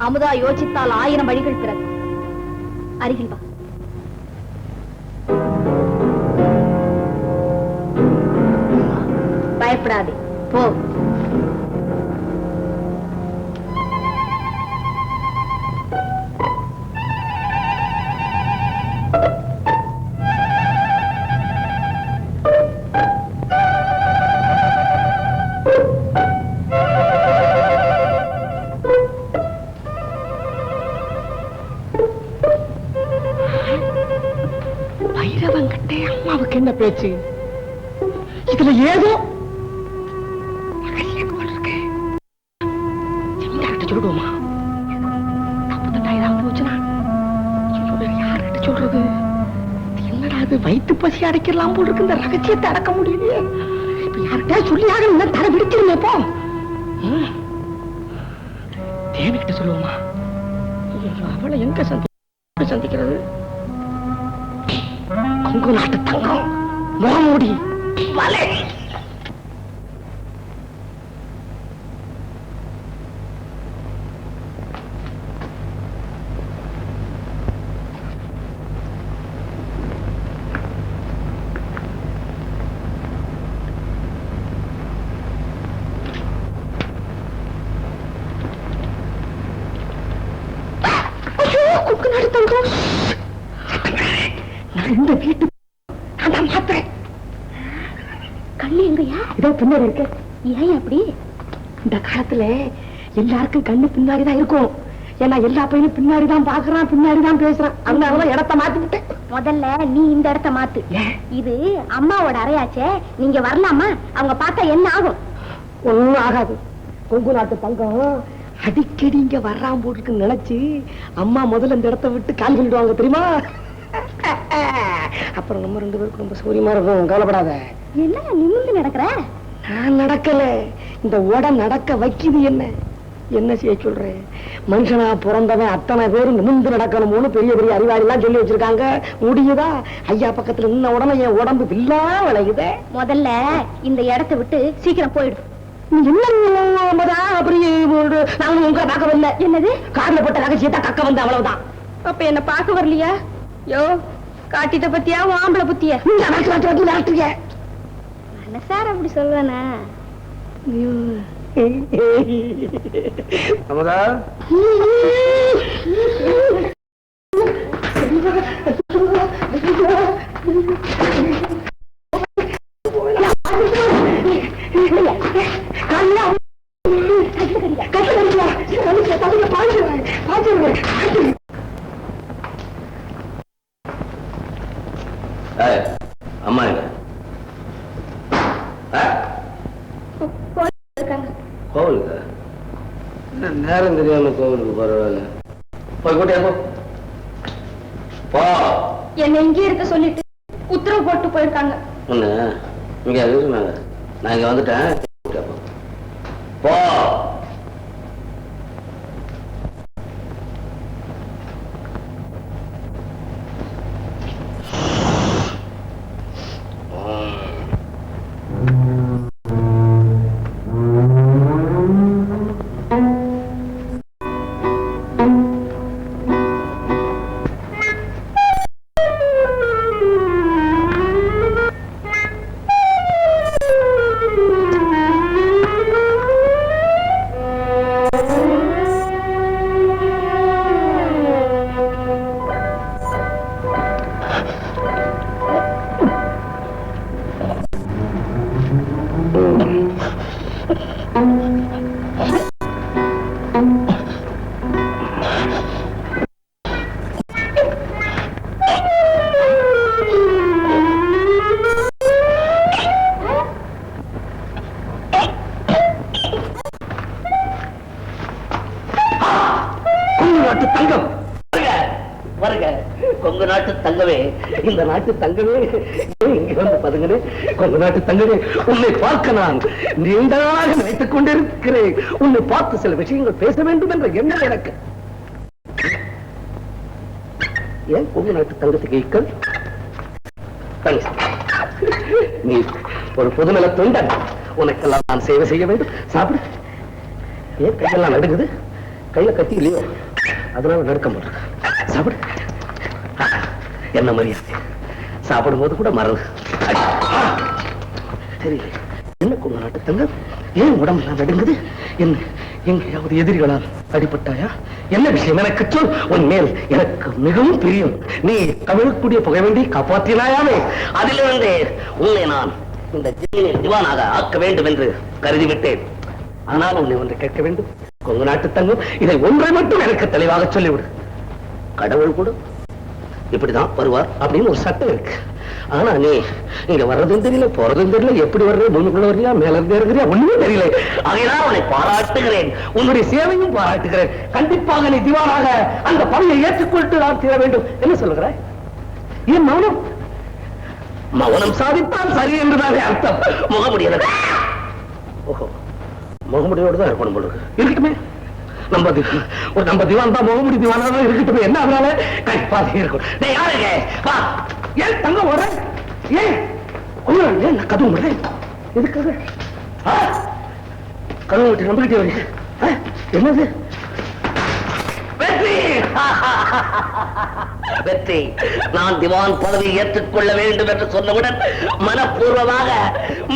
அமுதா யோசித்தால் 1000 வழிகள் பிறக்கும். அருகில் வா. பயப்படாதே, போ. பைரவங்கிட்டே அம்மாவுக்கு என்ன பேச்சு? இதுல ஏதோ சொல்லுவோமா? யார்கிட்ட சொல்றது? என்னடா அது, வயிற்று பசி அடைக்கலாம் போல் இருக்கு. இந்த ரகசியத்தை அடக்க முடியலையே. இப்ப யார்கிட்ட சொல்லியாக தர விடுக்கிறீங்க. இப்போ தேவிக்கிட்ட சொல்லுவோமா? அவளை எங்க சந்திக்கிறது? கொங்கு நாட்டு தங்கம் முகமூடி வலை. கொங்கு நாட்டு தங்கம். நான் இந்த வீட்டு மாத்திரேன். கண்ணு எங்கயா? இதோ பின்னாடி இருக்கு. ஏன் அப்படி? இந்த காலத்துல எல்லாருக்கும் கண்ணு பின்னாடிதான் இருக்கும். ஏன்னா எல்லா பையனும் பின்னாடிதான் பாக்குறான், பின்னாடிதான் பேசுறான். அதனாலதான் இடத்த மாத்திக்கிட்டேன். முதல்ல நீ இந்த இடத்த மாத்து. இது அம்மாவோட அறையாச்சே, நீங்க வரலாமா? அவங்க பார்த்தா என்ன ஆகும்? ஒண்ணும் ஆகாது. கொங்கு நாட்டு தங்கம் அடிக்கடி இங்க வர்றான் போட்டுருக்கு நினைச்சு அம்மா முதல்ல இந்த இடத்த விட்டு கால் பண்ணிடுவாங்க, தெரியுமா? அப்புறம் நம்ம 2 பேருக்கு ரொம்ப சௌரியமா இருக்கும். கவலைப்படாத. என்ன நிமிர்ந்து நடக்கிற? நான் நடக்கல, இந்த உடல் நடக்க வைக்குது. என்ன செய்ய சொல்றேன்? மனுஷனா பிறந்தவன் அத்தனை பேரும் நிமிர்ந்து நடக்கணும்னு பெரிய பெரிய அறிவாளி எல்லாம் சொல்லி வச்சிருக்காங்க. முடியுதா? ஐயா பக்கத்துல நின்ன உடனே என் உடம்பு வில்லா விளையுது. முதல்ல இந்த இடத்தை விட்டு சீக்கிரம் போயிடும். நாங்களும் உங்க பார்க்க வரல. என்னது? கார்ல போட்ட ரகசியத்தை கக்க வந்து, அவ்வளவுதான். அப்ப என்ன பார்க்க வரலையா? யோ, காட்டிட்ட பத்தியா ஆம்பளை புத்திய? மனசார அப்படி சொல்வேனா? அமுதா, கோவிலுக்கு நேரம் தெரியாம கோவிலுக்கு பரவாயில்ல. போய் கூட்டியா போ. என்ன இங்கே இருக்க சொல்லிட்டு உத்தரவு போட்டு போயிருக்காங்க. ஒண்ணு இங்க சொன்னாங்க, நான் இங்க வந்துட்டேன். போ. கொங்கு நாட்டு தங்கமே, இந்த நாட்டு தங்கமே, இங்க வந்து பதுங்கனே. கொங்கு நாட்டு தங்கமே, உன்னை பார்க்க நான் நீண்டதாக நினைத்துக் கொண்டிருக்கிறேன். உன்னை பார்த்து சில விஷயங்கள் பேச வேண்டும் என்ற எண்ணம் எனக்கு. ஏன் கொங்கு நாட்டு தங்கத்துக்கு ஈக்கள்? நீ ஒரு பொதுநல தொண்டன், உனக்கெல்லாம் நான் சேவை செய்ய வேண்டும். சாப்பிடு. ஏன் கையெல்லாம் நடுங்குது? கையில கட்டி இல்லையோ, அதனால நடுக்க மாட்டேன். சாப்பிடு. என்ன மரியாதை, சாப்பிடும் போது கூட மறந்து. சரி, என்ன கொங்கு நாட்டு தங்கம், ஏன் உடம்பெல்லாம் நடுங்குது? என்ன எங்கேயாவது எதிரிகளால் அடிபட்டாயா? என்ன விஷயம் எனக்கு சொல். உன் மேல் எனக்கு மிகவும் பிரியம். நீ கவிழக்கூடிய புகை வேண்டி காப்பாற்றினாயாமே, அதிலிருந்து உன்னை நான் இந்த ஜிம்மினில் திவானாக ஆக்க வேண்டும் என்று கருதிவிட்டேன். ஆனால் உன்னை ஒன்றை கேட்க வேண்டும். கொங்கு நாட்டு தங்கம், இதை ஒன்றை மட்டும் எனக்கு தெளிவாக சொல்லிவிடு. கடவுள் கூட இப்படிதான் வருவார் அப்படின்னு ஒரு சட்டம் இருக்கு. ஆனா நீ இங்க வர்றதும் தெரியல, போறதும் தெரியல, எப்படி வர்றது, பூமிக்குள்ள வர்றியா, மேல இருந்து இருக்கிறியா, ஒண்ணுமே தெரியல. அதனால் உன்னை பாராட்டுகிறேன், உன்னுடைய சேவையும் பாராட்டுகிறேன். கண்டிப்பாக நீ திவானாக அந்த பணியை ஏற்றுக்கொண்டு நான் தீர வேண்டும். என்ன சொல்லுகிறாய்? ஏன் மௌனம்? மௌனம் சாதித்தால் சரி என்றுதானே அர்த்தம். முகமுடியல. ஓஹோ, முகமுடியோடு தான் இருக்கணும் போல இருக்கட்டுமே. நம்ம திவான் தான் முகமுடி திவானா தான் இருக்கட்டுமே. என்ன அதனால கண்டிப்பாக இருக்கும். வா. ஏன் தங்க ஓட? ஏன் நான் கதவு விடுறேன்? எதுக்காக? கதவு விட்டு நம்பிக்கிட்டே வரீங்க. என்னது? வெற்றி! வெற்றி! நான் திவான் பதவியை ஏற்றுக்கொள்ள வேண்டும் என்று சொன்னவுடன் மனப்பூர்வமாக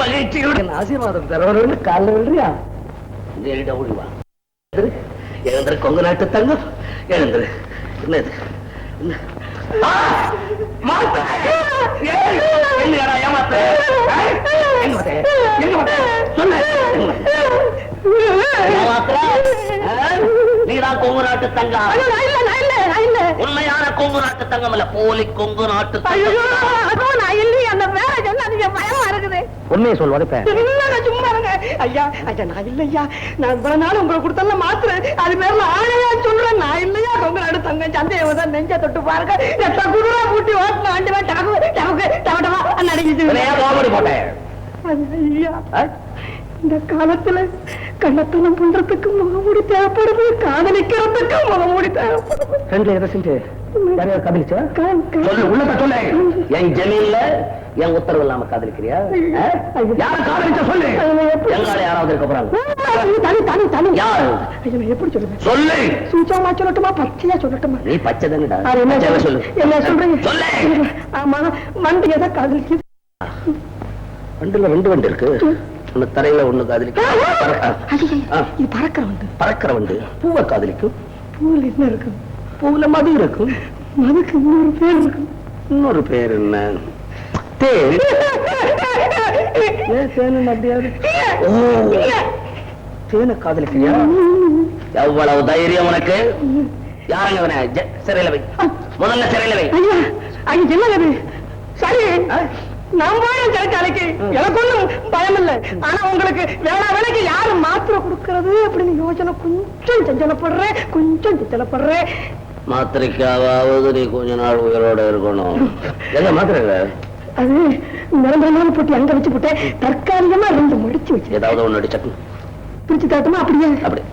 மகிழ்ச்சியுடன் ஆசீர்வாதம் தரவன்னு கால விடுறியா? ஒழிவா. எழுந்திரு கொங்கு நாட்டு தங்கம், எழுந்திரு. என்னது? நீதான் கொங்கு நாட்டு தங்கம். உண்மையான கொங்கு நாட்டு தங்கம் அல்ல, போலி கொங்கு நாட்டு தங்கம். பயமா இருக்குது. உண்மையை சொல்வாரு. சும்மா இருங்க ஐயா. ஐயா நான் இல்லையா, நான் இவ்வளவு நாள் உங்களுக்கு கொடுத்தல மாத்திர அது பேர்ல ஆணையா சொல்றேன். நான் இல்லையா கொங்கு நாடு தங்க சந்தையை நெஞ்ச தொட்டு பாருங்க. குதிரை பூட்டி ஓட்டு ஆண்டு நடிக்குது. இந்த காலத்துல கள்ளத்தனம் பண்றதுக்கு முகமூடி தேவைப்படுது, காதலிக்கிறதுக்கு முகமூடி தேவைப்படுது. காதலிச்சா உள்ளத சொல்ல. என் ஜமீன்ல என் உத்தரவு இல்லாம காதலிக்கிறியா? யார காதலிச்ச சொல்லு. எங்கால யாராவது இருக்க போறாங்க? எப்படி சொல்லுங்க? சொல்லு. சூச்சமா சொல்லட்டுமா, பச்சையா சொல்லட்டுமா? நீ பச்சை தானடா. சொல்லு. என்ன சொல்றீங்க? சொல்லு. ஆமா, வண்டி எதை காதலிக்குது? வண்டில ரெண்டு வண்டி இருக்கு. ஒண்ணு தரையில, ஒண்ணு காதலிக்கும். பறக்கிற வண்டு. பறக்கிற வண்டு பூவை காதலிக்கும். பூவில் என்ன இருக்கு? பூவுல மது இருக்கும். மதுக்கு இன்னொரு பேர் இருக்கு. இன்னொரு பேர் என்ன? தேன். அப்படியாது. தேனை காதலிக்கிறியா? எவ்வளவு தைரியம் உனக்கு? யாருங்க? சிறையில வை, முதல்ல சிறையில வை. ஐயா என்னது? சரி, நான் போறேன் சிறைச்சாலைக்கு. எனக்கு ஒண்ணும் பயம் இல்லை. ஆனா உங்களுக்கு வேலைக்கு யாரு மாத்திரை கொடுக்கறது அப்படின்னு யோசனை கொஞ்சம் சஞ்சலப்படுறேன். மாத்திரைக்காவது நீ கொஞ்ச நாள் உயிரோட இருக்கணும். என்ன மாத்திரை? அது நிரந்தரமான போட்டு அங்க வச்சு போட்டேன். தற்காலிகமா 2 முடிச்சு வச்சு ஏதாவது ஒண்ணு அடிச்சு பிரிச்சு தாட்டுமா? அப்படியே அப்படி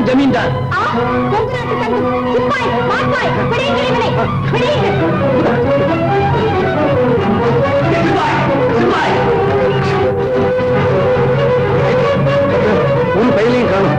ஜமீன்தார். உன் பயிலையும் காணும்.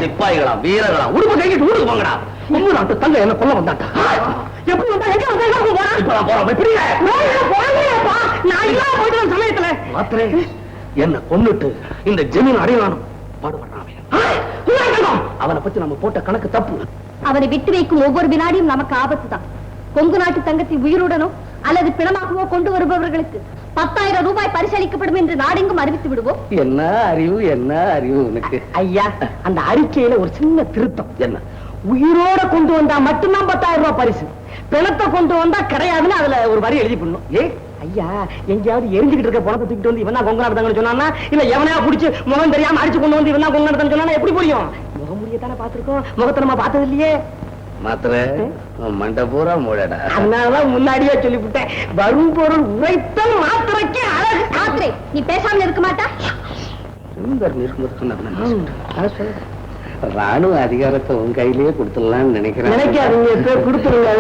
சிப்பாய்களா வீரர்களா உடுப்பு கைக்கிட்டு ஊருக்கு போங்கடா. உங்க நாட்டு தங்க என்ன கொல்ல வந்தாட்டா? எப்படி வந்தா எங்க சமயத்துல மாத்திரே என்ன கொன்னுட்டு இந்த ஜமீன் அடையணும் பாடுபடுறான். அவனை பத்தி நம்ம போட்ட கணக்கு தப்பு. அவனை விட்டு வைக்கும் ஒவ்வொரு வினாடியும் நமக்கு ஆபத்து தான். கொங்கு நாட்டு தங்கத்தை உயிருடனோ அல்லது பிணமாகவோ கொண்டு வருபவர்களுக்கு 10,000 ரூபாய் பரிசளிக்கப்படும் என்று நாடெங்கும் அறிவித்து விடுவோம். என்ன அறிவு உனக்கு? ஐயா, அந்த அறிக்கையில ஒரு சின்ன திருத்தம். என்ன? உயிரோட கொண்டு வந்தா மட்டும்தான் 10,000 ரூபாய் பரிசு, பிணத்தை கொண்டு வந்தா கிடையாதுன்னு அதுல ஒரு வரி எழுதி பண்ணணும். ஐயா, எங்கேயாவது எரிஞ்சுக்கிட்டு இருக்க பணத்தை தூக்கிட்டு வந்து இவன் தான் கொங்கு நாட்டு சொன்னா, இல்ல எவனையா புடிச்சு முகம் தெரியாம அடிச்சு கொண்டு வந்து இவன் தான் கொங்கு நாட்டு சொன்னா எப்படி புரியும்? முகமுடியத்தானே பாத்துருக்கோம், முகத்தை நம்ம பார்த்தது இல்லையே. மாத்திர மண்ட பூரா மூடடா. அதனாலதான் முன்னாடியே சொல்லிவிட்டேன், வரும் பொருள் உரைத்தல் மாத்திரைக்கு அழகு. மாத்திரை, நீ பேசாமல் இருக்க மாட்டா? ராணுவ அதிகாரத்தை உன் கையிலேயே கொடுத்துடலாம்னு நினைக்கிறேன். நினைக்காதீங்க, கொடுத்துருங்க.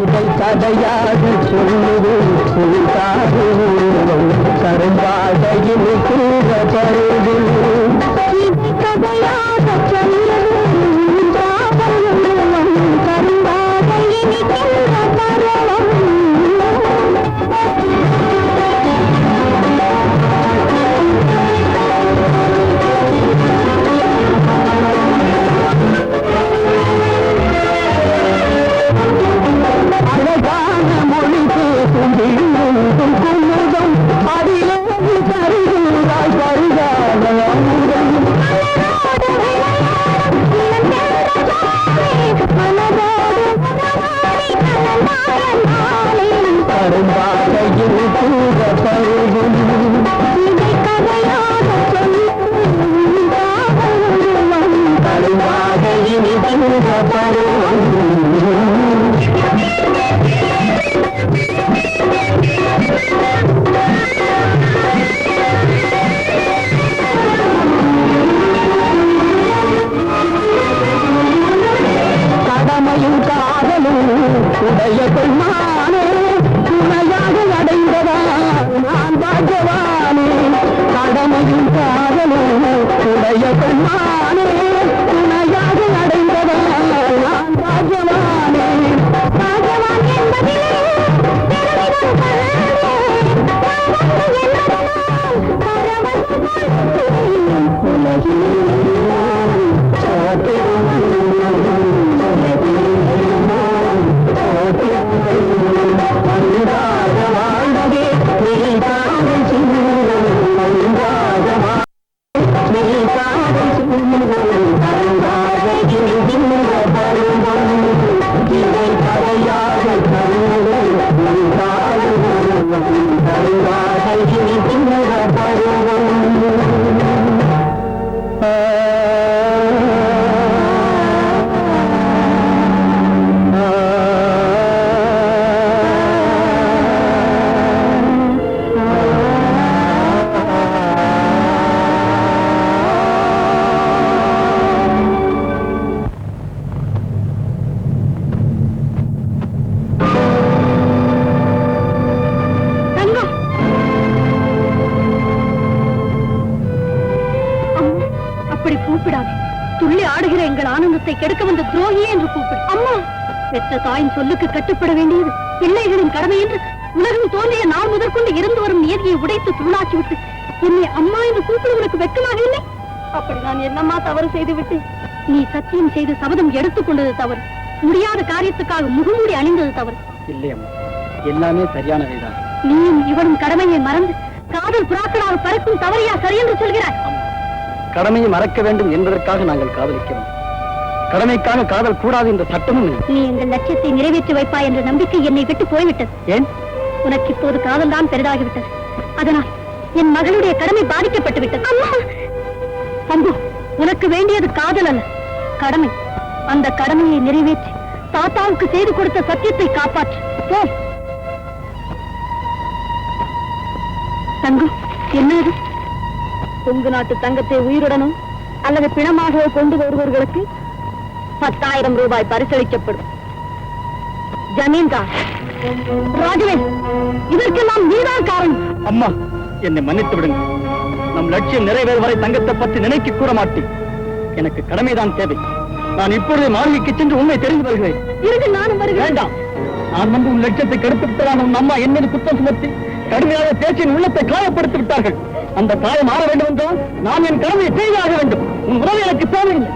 இதை கதையாக சொல்லுது கரும்பாதையில் கூட பருது இதை கதையாக சொல்லுது கரும்பாதையில் பருவம். அழகான மொழி பேசும் குமுதம் அதிலே கருதாய் பருகாத எங்கள் ஆனந்தத்தை கெடுக்க வந்த துரோகியே என்று கூப்பிடு. அம்மா, பெற்ற தாயின் சொல்லுக்கு கட்டுப்பட வேண்டியது பிள்ளைகளின் கடமை என்று உலகம் தோன்றிய நாள் முதற்கொண்டு இருந்து வரும் நீதியை உடைத்து துருளாக்கி விட்டு என்னை அம்மா என்று கூப்பிடுவதற்கு வெட்கமாக இல்லை? அப்படி நான் என்னம்மா தவறு செய்து விட்டேன்? நீ சத்தியம் செய்து சபதம் எடுத்துக் கொண்டது தவறு. முடியாத காரியத்துக்காக முகமூடி அணிந்தது தவறு. இல்லையம்மா, எல்லாமே சரியானவைதான். நீயும் இவனும் கடமையை மறந்து காதல் புறாக்களாக பறக்கும் தவறியா சரி என்று சொல்கிறாய்? கடமையை மறக்க வேண்டும் என்பதற்காக நாங்கள் காதலிக்கிறோம். கடமைக்காக காதல் கூடாது என்ற சட்டமும் இல்லை. நீ எங்கள் லட்சியத்தை நிறைவேற்றி வைப்பாய் என்ற நம்பிக்கை என்னை விட்டு போய்விட்டது. ஏன்? உனக்கு இப்போது காதல் தான் பெரிதாகிவிட்டது. அதனால் என் மகளுடைய கடமை பாதிக்கப்பட்டு விட்டது. அம்பு, உனக்கு வேண்டியது காதல் அல்ல, கடமை. அந்த கடமையை நிறைவேற்றி தாத்தாவுக்கு செய்து கொடுத்த சத்தியத்தை காப்பாற்று. போ. தங்கம், என்னது? கொங்கு நாட்டு தங்கத்தை உயிருடனும் அல்லது பிணமாக கொண்டு வருபவர்களுக்கு 10,000 ரூபாய் பரிசளிக்கப்படும். ஜமீன்தார் ராஜவேல், இதற்கெல்லாம் நீதான் காரணம். அம்மா, என்னை மன்னித்து விடுங்க. நம் லட்சியம் நிறைவேறும் வரை தங்கத்தை பற்றி நினைக்க கூற மாட்டேன். எனக்கு கடமைதான் தேவை. நான் இப்பொழுது மாளிகைக்கு சென்று உண்மை தெரிந்து வருகிறேன். இருக்கு, நானும் வருகிறேன். வேண்டாம், நான் வந்து உன் லட்சியத்தை கெடுத்து விட்டதான உன் அம்மா என் மீது குற்றம் சுமத்தி கடுமையாக பேச்சின் உள்ளத்தை காயப்படுத்தி விட்டார்கள். அந்த காயம் மாற வேண்டும் என்றால் நான் என் கடமையை செய்தாக வேண்டும். உன் உறவு எனக்கு தேவையில்லை.